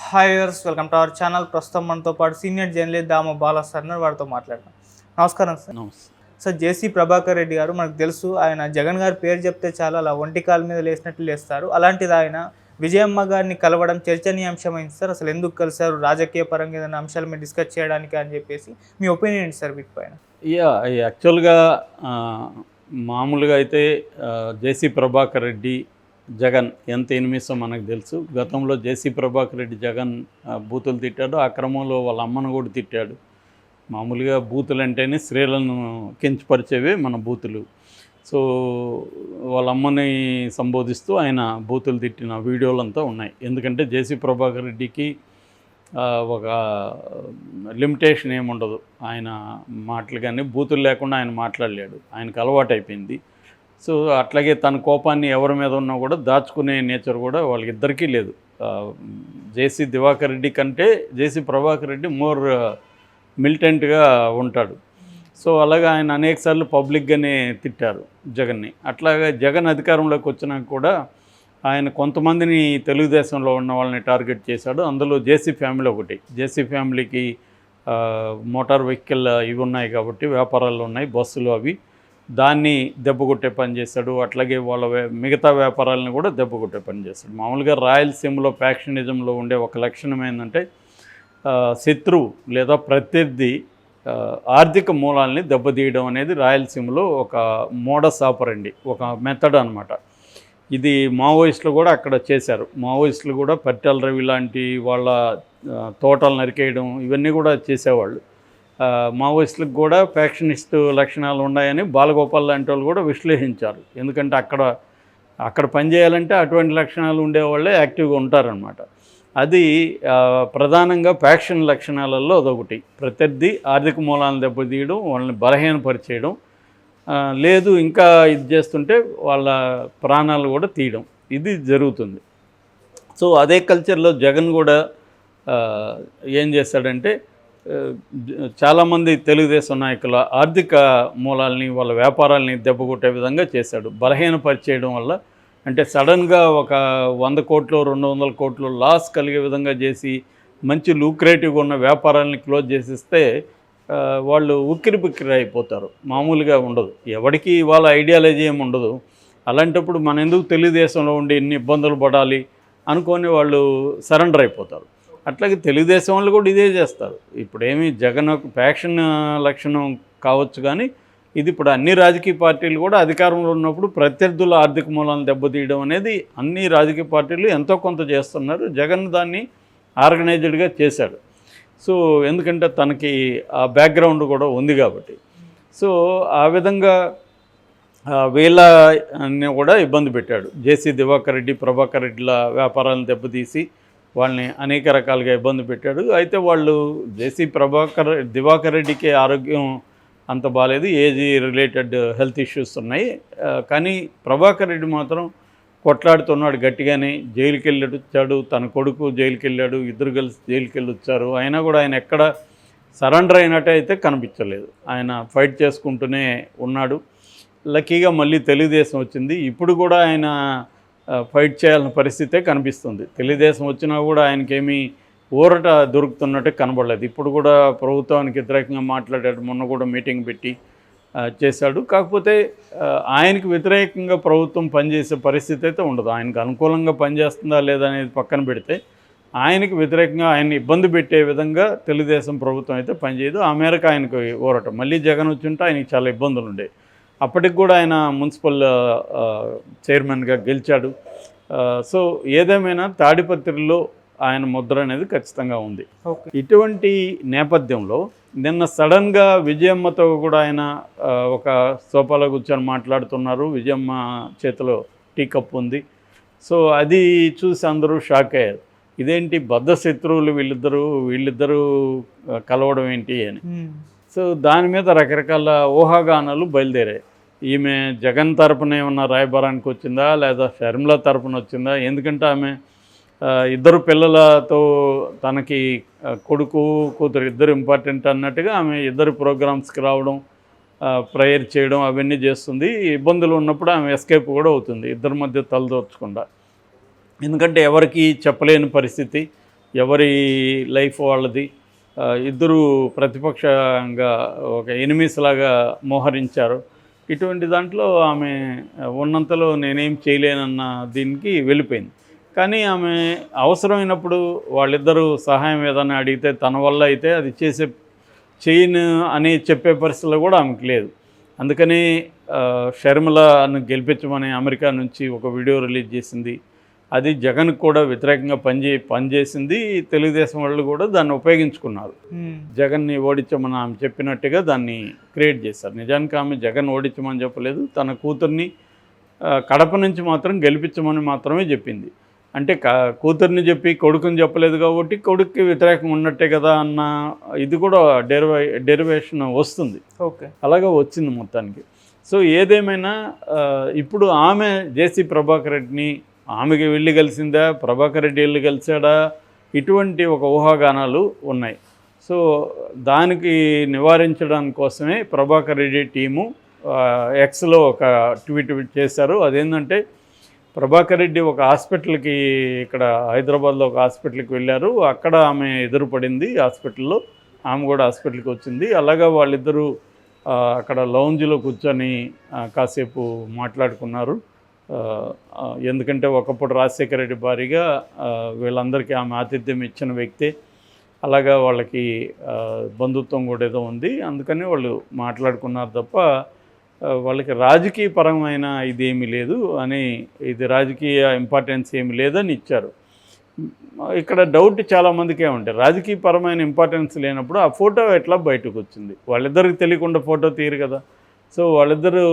Hi viewers, welcome to our channel. ప్రస్తుతం మనతో పాటు సీనియర్ జర్నలిస్ట్ దామ బాలా సార్ ఉన్నారు. వారితో మాట్లాడదాం. నమస్కారం సార్. నమస్తే. సార్, జేసీ ప్రభాకర్ రెడ్డి గారు మనకు తెలుసు, ఆయన జగన్ గారి పేరు చెప్తే చాలా అలా ఒంటి కాలు మీద లేసినట్లు లేస్తారు. అలాంటిది ఆయన విజయమ్మ గారిని కలవడం చర్చనీయాంశమైంది సార్. అసలు ఎందుకు కలిసారు, రాజకీయ పరంగా ఏదైనా అంశాల మీద డిస్కస్ చేయడానికి అని చెప్పేసి మీ ఒపీనియన్ ఏంటి సార్ వీటిపైన? యాక్చువల్గా మామూలుగా అయితే జేసీ ప్రభాకర్ రెడ్డి జగన్ ఎంత ఎనిమిసో మనకు తెలుసు. గతంలో జేసీ ప్రభాకర్ రెడ్డి జగన్ బూతులు తిట్టాడు, ఆ క్రమంలో వాళ్ళ అమ్మను కూడా తిట్టాడు. మామూలుగా బూతులు అంటేనే స్త్రీలను కించపరిచేవే మన బూతులు. సో వాళ్ళ అమ్మని సంబోధిస్తూ ఆయన బూతులు తిట్టిన వీడియోలంతా ఉన్నాయి. ఎందుకంటే జేసీ ప్రభాకర్ రెడ్డికి ఒక లిమిటేషన్ ఏముండదు. ఆయన మాటలు కానీ బూతులు లేకుండా ఆయన మాట్లాడలేడు, ఆయనకు అలవాటు అయిపోయింది. సో అట్లాగే తన కోపాన్ని ఎవరి మీద ఉన్నా కూడా దాచుకునే నేచర్ కూడా వాళ్ళకిద్దరికీ లేదు. జేసీ దివాకర్ రెడ్డి కంటే జేసీ ప్రభాకర్ రెడ్డి మోర్ మిలిటెంట్గా ఉంటాడు. సో అలాగే ఆయన అనేకసార్లు పబ్లిక్గానే తిట్టారు జగన్ని. అట్లాగే జగన్ అధికారంలోకి వచ్చినాక కూడా ఆయన కొంతమందిని తెలుగుదేశంలో ఉన్న వాళ్ళని టార్గెట్ చేశాడు. అందులో జేసీ ఫ్యామిలీ ఒకటి. జేసీ ఫ్యామిలీకి మోటార్ వెహికల్ ఇవి ఉన్నాయి కాబట్టి, వ్యాపారాలు ఉన్నాయి, బస్సులు, అవి దాన్ని దెబ్బకొట్టే పని చేశాడు. అట్లాగే వాళ్ళ మిగతా వ్యాపారాలను కూడా దెబ్బకొట్టే పని చేశాడు. మామూలుగా రాయలసీమలో ఫ్యాక్షనిజంలో ఉండే ఒక లక్షణం ఏంటంటే శత్రువు లేదా ప్రత్యర్థి ఆర్థిక మూలాల్ని దెబ్బతీయడం అనేది రాయలసీమలో ఒక మోడస్ ఆపరండి, ఒక మెథడ్ అనమాట. ఇది మావోయిస్టులు కూడా అక్కడ చేశారు. మావోయిస్టులు కూడా పట్టెల రవి లాంటి వాళ్ళ తోటలు నరికేయడం ఇవన్నీ కూడా చేసేవాళ్ళు. మావోయిస్టులకు కూడా ఫ్యాక్షనిస్టు లక్షణాలు ఉన్నాయని బాలగోపాల్ లాంటి వాళ్ళు కూడా విశ్లేషించారు. ఎందుకంటే అక్కడ పనిచేయాలంటే అటువంటి లక్షణాలు ఉండేవాళ్ళే యాక్టివ్గా ఉంటారనమాట. అది ప్రధానంగా ఫ్యాక్షన్ లక్షణాలలో అదొకటి. ప్రత్యర్థి ఆర్థిక మూలాలను దెబ్బతీయడం, వాళ్ళని బలహీనపరిచేయడం, లేదు ఇంకా ఇది చేస్తుంటే వాళ్ళ ప్రాణాలు కూడా తీయడం, ఇది జరుగుతుంది. సో అదే కల్చర్లో జగన్ కూడా ఏం చేస్తాడంటే చాలామంది తెలుగుదేశం నాయకుల ఆర్థిక మూలాల్ని, వాళ్ళ వ్యాపారాలని దెబ్బకొట్టే విధంగా చేశాడు. బలహీనపరిచేయడం వల్ల, అంటే సడన్గా ఒక 100 కోట్లు 200 కోట్లు లాస్ కలిగే విధంగా చేసి మంచి లూక్రేటివ్గా ఉన్న వ్యాపారాలని క్లోజ్ చేసిస్తే వాళ్ళు ఉక్కిరి అయిపోతారు. మామూలుగా ఉండదు, ఎవరికి వాళ్ళ ఐడియాలజీ ఏమి ఉండదు. అలాంటప్పుడు మన ఎందుకు తెలుగుదేశంలో ఉండి ఎన్ని ఇబ్బందులు పడాలి అనుకొని వాళ్ళు సరెండర్ అయిపోతారు. అట్లాగే తెలుగుదేశం వాళ్ళు కూడా ఇదే చేస్తారు. ఇప్పుడేమి జగన్ ఒక ఫ్యాక్షన్ లక్షణం కావచ్చు, కానీ ఇది ఇప్పుడు అన్ని రాజకీయ పార్టీలు కూడా అధికారంలో ఉన్నప్పుడు ప్రత్యర్థుల ఆర్థిక మూలాలను దెబ్బతీయడం అనేది అన్ని రాజకీయ పార్టీలు ఎంతో కొంత చేస్తున్నారు. జగన్ దాన్ని ఆర్గనైజ్డ్గా చేశాడు. సో ఎందుకంటే తనకి ఆ బ్యాక్గ్రౌండ్ కూడా ఉంది కాబట్టి. సో ఆ విధంగా వీళ్ళని కూడా ఇబ్బంది పెట్టాడు. జేసీ దివాకర్ రెడ్డి, ప్రభాకర్ రెడ్డిల వ్యాపారాలను దెబ్బతీసి వాళ్ళని అనేక రకాలుగా ఇబ్బంది పెట్టాడు. అయితే వాళ్ళు జేసీ దివాకర్ రెడ్డికి ఆరోగ్యం అంత బాగాలేదు, ఏజ్ రిలేటెడ్ హెల్త్ ఇష్యూస్ ఉన్నాయి. కానీ ప్రభాకర్ రెడ్డి మాత్రం కొట్లాడుతున్నాడు గట్టిగానే. జైలుకి వెళ్ళి వచ్చాడు, తన కొడుకు జైలుకి వెళ్ళాడు, ఇద్దరు కలిసి జైలుకి వెళ్ళి వచ్చారు. అయినా కూడా ఆయన ఎక్కడ సరెండర్ అయినట్టు అయితే కనిపించలేదు. ఆయన ఫైట్ చేసుకుంటూనే ఉన్నాడు. లక్కీగా మళ్ళీ తెలుగుదేశం వచ్చింది. ఇప్పుడు కూడా ఆయన ఫైట్ చేయాల్సిన పరిస్థితే కనిపిస్తుంది. తెలుగుదేశం వచ్చినా కూడా ఆయనకేమీ ఊరట దొరుకుతున్నట్టు కనబడలేదు. ఇప్పుడు కూడా ప్రభుత్వానికి వ్యతిరేకంగా మాట్లాడాడు, మొన్న కూడా మీటింగ్ పెట్టి చేశాడు. కాకపోతే ఆయనకు వ్యతిరేకంగా ప్రభుత్వం పనిచేసే పరిస్థితి అయితే ఉండదు. ఆయనకు అనుకూలంగా పనిచేస్తుందా లేదా అనేది పక్కన పెడితే, ఆయనకు వ్యతిరేకంగా ఆయన్ని ఇబ్బంది పెట్టే విధంగా తెలుగుదేశం ప్రభుత్వం అయితే పనిచేయదు. ఆ మేరకు ఆయనకు ఊరట. మళ్ళీ జగన్ వచ్చుంటే ఆయనకి చాలా ఇబ్బందులు ఉండేవి. అప్పటికి కూడా ఆయన మున్సిపల్ చైర్మన్గా గెలిచాడు. సో ఏదేమైనా తాడిపత్రిలో ఆయన ముద్ర అనేది ఖచ్చితంగా ఉంది. ఇటువంటి నేపథ్యంలో నిన్న సడన్గా విజయమ్మతో కూడా ఆయన ఒక సోఫాలో కూర్చొని మాట్లాడుతున్నారు. విజయమ్మ చేతిలో టీ కప్ ఉంది. సో అది చూసి అందరూ షాక్ అయ్యారు. ఇదేంటి బద్ధ శత్రువులు వీళ్ళిద్దరూ కలవడం ఏంటి అని. సో దాని మీద రకరకాల ఊహాగానాలు బయలుదేరాయి. ఈమె జగన్ తరపున ఏమన్నా రాయబారానికి వచ్చిందా, లేదా షర్మిల తరపున వచ్చిందా? ఎందుకంటే ఆమె ఇద్దరు పిల్లలతో తనకి కొడుకు కూతురు ఇద్దరు ఇంపార్టెంట్ అన్నట్టుగా ఆమె ఇద్దరు ప్రోగ్రామ్స్కి రావడం, ప్రేయర్ చేయడం అవన్నీ చేస్తుంది. ఇబ్బందులు ఉన్నప్పుడు ఆమె ఎస్కేప్ కూడా అవుతుంది, ఇద్దరి మధ్య తలదోర్చకుండా. ఎందుకంటే ఎవరికి చెప్పలేని పరిస్థితి. ఎవరి లైఫ్ వాళ్ళది. ఇద్దరు ప్రతిపక్షంగా ఒక ఎనిమీస్ లాగా మోహరించారు. ఇటువంటి దాంట్లో ఆమె ఉన్నంతలో నేనేం చేయలేనన్న దీనికి వెళ్ళిపోయింది. కానీ ఆమె అవసరమైనప్పుడు వాళ్ళిద్దరూ సహాయం ఏదైనా అడిగితే తన వల్ల అయితే అది చేయను అని చెప్పే పరిస్థితిలో కూడా ఆమెకు లేదు. అందుకని షర్మిలను గెలిపించమని అమెరికా నుంచి ఒక వీడియో రిలీజ్ చేసింది. అది జగన్కి కూడా వ్యతిరేకంగా పనిచేసింది. తెలుగుదేశం వాళ్ళు కూడా దాన్ని ఉపయోగించుకున్నారు. జగన్ని ఓడించమని ఆమె చెప్పినట్టుగా దాన్ని క్రియేట్ చేశారు. నిజానికి ఆమె జగన్ ఓడించమని చెప్పలేదు, తన కూతుర్ని కడప నుంచి మాత్రం గెలిపించమని మాత్రమే చెప్పింది. అంటే కూతుర్ని చెప్పి కొడుకుని చెప్పలేదు కాబట్టి కొడుక్కి వ్యతిరేకంగా ఉన్నట్టే కదా అన్న ఇది కూడా డెరివేషన్ వస్తుంది. ఓకే, అలాగే వచ్చింది మొత్తానికి. సో ఏదేమైనా ఇప్పుడు ఆమె జేసీ ప్రభాకర్ రెడ్డిని ఆమెకి వెళ్ళి కలిసిందా, ప్రభాకర్ రెడ్డి వెళ్ళి కలిసాడా, ఇటువంటి ఒక ఊహాగానాలు ఉన్నాయి. సో దానికి నివారించడానికి కోసమే ప్రభాకర్ రెడ్డి టీము ఎక్స్లో ఒక ట్వీట్ చేశారు. అదేంటంటే ప్రభాకర్ రెడ్డి ఒక హాస్పిటల్కి, ఇక్కడ హైదరాబాద్లో ఒక హాస్పిటల్కి వెళ్ళారు. అక్కడ ఆమె ఎదురుపడింది హాస్పిటల్లో, ఆమె కూడా హాస్పిటల్కి వచ్చింది. అలాగా వాళ్ళిద్దరూ అక్కడ లౌంజ్లో కూర్చొని కాసేపు మాట్లాడుకున్నారు. ఎందుకంటే ఒకప్పుడు రాజశేఖర రెడ్డి భారీగా వీళ్ళందరికీ ఆమె ఆతిథ్యం ఇచ్చిన వ్యక్తే. అలాగా వాళ్ళకి బంధుత్వం కూడా ఏదో ఉంది, అందుకని వాళ్ళు మాట్లాడుకున్నారు తప్ప వాళ్ళకి రాజకీయ పరమైన ఇదేమీ లేదు అని, ఇది రాజకీయ ఇంపార్టెన్స్ ఏమి లేదని ఇచ్చారు. ఇక్కడ డౌట్ చాలామందికే ఉంటాయి, రాజకీయ పరమైన ఇంపార్టెన్స్ లేనప్పుడు ఆ ఫోటో ఎట్లా బయటకు వచ్చింది? వాళ్ళిద్దరికి తెలియకుండా ఫోటో తీయరు కదా. సో వాళ్ళిద్దరూ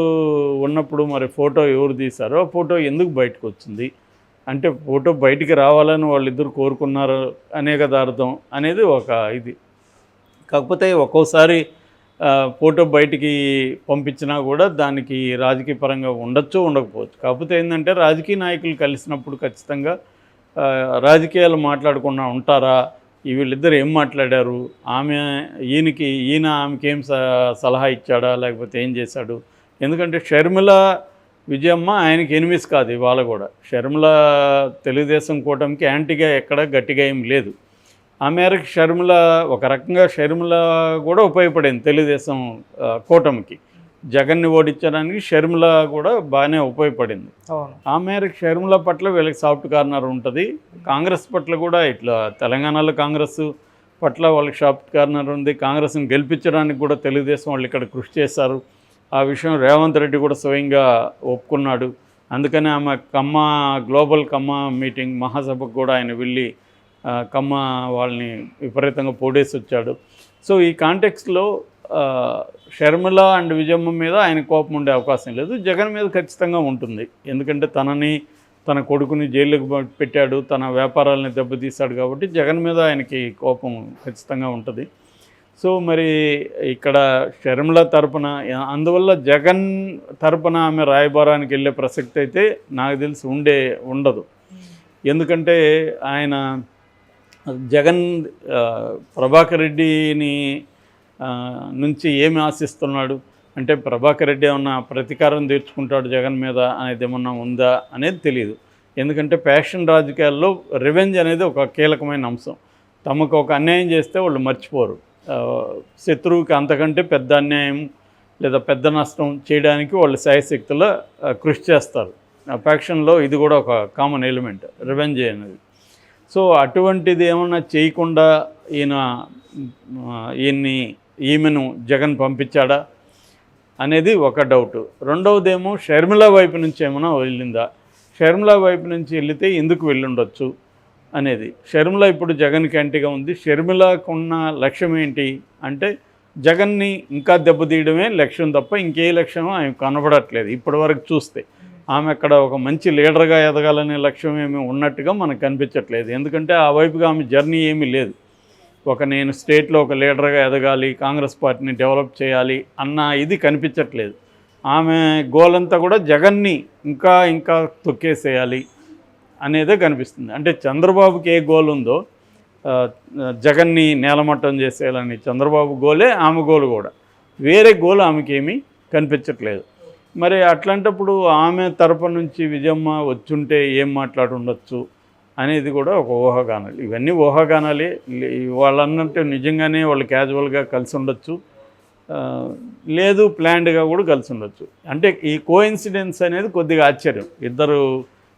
ఉన్నప్పుడు మరి ఫోటో ఎవరు తీశారో ఆ ఫోటో ఎందుకు బయటకు వచ్చింది అంటే, ఫోటో బయటికి రావాలని వాళ్ళిద్దరు కోరుకున్నారు అనే కదా అర్థం అనేది ఒక ఇది. కాకపోతే ఒక్కోసారి ఫోటో బయటికి పంపించినా కూడా దానికి రాజకీయ పరంగా ఉండొచ్చు ఉండకపోవచ్చు. కాకపోతే ఏంటంటే రాజకీయ నాయకులు కలిసినప్పుడు ఖచ్చితంగా రాజకీయాలు మాట్లాడకుండా ఉంటారా, వీళ్ళిద్దరు ఏం మాట్లాడారు, ఈయన ఆమెకి ఏం సలహా ఇచ్చాడా లేకపోతే ఏం చేశాడు? ఎందుకంటే షర్మిల విజయమ్మ ఆయనకి ఎనిమిస్ కాదు ఇవాళ కూడా. షర్మిల తెలుగుదేశం కూటమికి యాంటీగా ఎక్కడ గట్టిగా ఏం లేదు. ఆ మేరకు షర్మిల ఒక రకంగా కూడా ఉపయోగపడింది తెలుగుదేశం కూటమికి. జగన్ని ఓడించడానికి షర్మిల కూడా బాగానే ఉపయోగపడింది. ఆ మేరకు షర్మిల పట్ల వీళ్ళకి సాఫ్ట్ కార్నర్ ఉంటుంది. కాంగ్రెస్ పట్ల కూడా ఇట్లా తెలంగాణలో కాంగ్రెస్ పట్ల వాళ్ళకి సాఫ్ట్ కార్నర్ ఉంది. కాంగ్రెస్ని గెలిపించడానికి కూడా తెలుగుదేశం వాళ్ళు ఇక్కడ కృషి చేశారు. ఆ విషయం రేవంత్ రెడ్డి కూడా స్వయంగా ఒప్పుకున్నాడు. అందుకని ఆమె గ్లోబల్ కమ్మ మీటింగ్ మహాసభకు కూడా ఆయన వెళ్ళి కమ్మ వాళ్ళని విపరీతంగా పోడేసి వచ్చాడు. సో ఈ కాంటెక్స్ట్లో షర్మిల అండ్ విజయమ్మ మీద ఆయన కోపం ఉండే అవకాశం లేదు. జగన్ మీద ఖచ్చితంగా ఉంటుంది. ఎందుకంటే తన కొడుకుని జైలుకు పెట్టాడు, తన వ్యాపారాలని దెబ్బతీశాడు కాబట్టి జగన్ మీద ఆయనకి కోపం ఖచ్చితంగా ఉంటుంది. సో మరి ఇక్కడ షర్మిల తరపున, అందువల్ల జగన్ తరపున ఆమె రాయబారానికి వెళ్ళే ప్రసక్తి అయితే నాకు తెలిసి ఉండదు. ఎందుకంటే ఆయన జగన్ ప్రభాకర్ రెడ్డిని నుంచి ఏమి ఆశిస్తున్నాడు అంటే, ప్రభాకర్ రెడ్డి ఏమన్నా ప్రతీకారం తీర్చుకుంటాడు జగన్ మీద అనేది ఏమన్నా ఉందా అనేది తెలియదు. ఎందుకంటే ప్యాషన్ రాజకీయాల్లో రివెంజ్ అనేది ఒక కీలకమైన అంశం. తమకు ఒక అన్యాయం చేస్తే వాళ్ళు మర్చిపోరు. శత్రువుకి అంతకంటే పెద్ద అన్యాయం లేదా పెద్ద నష్టం చేయడానికి వాళ్ళు శాయశక్తుల కృషి చేస్తారు. ప్యాషన్లో ఇది కూడా ఒక కామన్ ఎలిమెంట్, రివెంజ్ అనేది. సో అటువంటిది ఏమన్నా చేయకుండా ఈమెను జగన్ పంపించాడా అనేది ఒక డౌటు. రెండవదేమో షర్మిల వైపు నుంచి ఏమైనా వెళ్ళిందా, షర్మిల వైపు నుంచి వెళితే ఎందుకు వెళ్ళుండొచ్చు అనేది. షర్మిల ఇప్పుడు జగన్కి యాంటీగా ఉంది. షర్మిలకున్న లక్ష్యం ఏంటి అంటే జగన్ని ఇంకా దెబ్బతీయడమే లక్ష్యం తప్ప ఇంకే లక్ష్యం ఆమె కనబడట్లేదు ఇప్పటివరకు చూస్తే. ఆమె అక్కడ ఒక మంచి లీడర్గా ఎదగాలనే లక్ష్యం ఏమీ ఉన్నట్టుగా మనకు కనిపించట్లేదు. ఎందుకంటే ఆ వైపుగా ఆమె జర్నీ ఏమీ లేదు. నేను స్టేట్లో ఒక లీడర్గా ఎదగాలి, కాంగ్రెస్ పార్టీని డెవలప్ చేయాలి అన్న ఇది కనిపించట్లేదు. ఆమె గోల్ అంతా కూడా జగన్ని ఇంకా తొక్కేసేయాలి అనేదే కనిపిస్తుంది. అంటే చంద్రబాబుకి ఏ గోల్ ఉందో జగన్ని నేలమట్టం చేసేయాలని చంద్రబాబు గోలే ఆమె గోల్ కూడా. వేరే గోల్ ఆమెకి ఏమీ కనిపించట్లేదు. మరి అట్లాంటప్పుడు ఆమె తరపు నుంచి విజయమ్మ వచ్చుంటే ఏం మాట్లాడుండొచ్చు అనేది కూడా ఒక ఊహాగానాలు. ఇవన్నీ ఊహాగానాలే. వాళ్ళన్నట్టు నిజంగానే వాళ్ళు క్యాజువల్గా కలిసి ఉండొచ్చు, లేదు ప్లాన్డ్గా కూడా కలిసి ఉండొచ్చు. అంటే ఈ కోఇన్సిడెన్స్ అనేది కొద్దిగా ఆశ్చర్యం. ఇద్దరు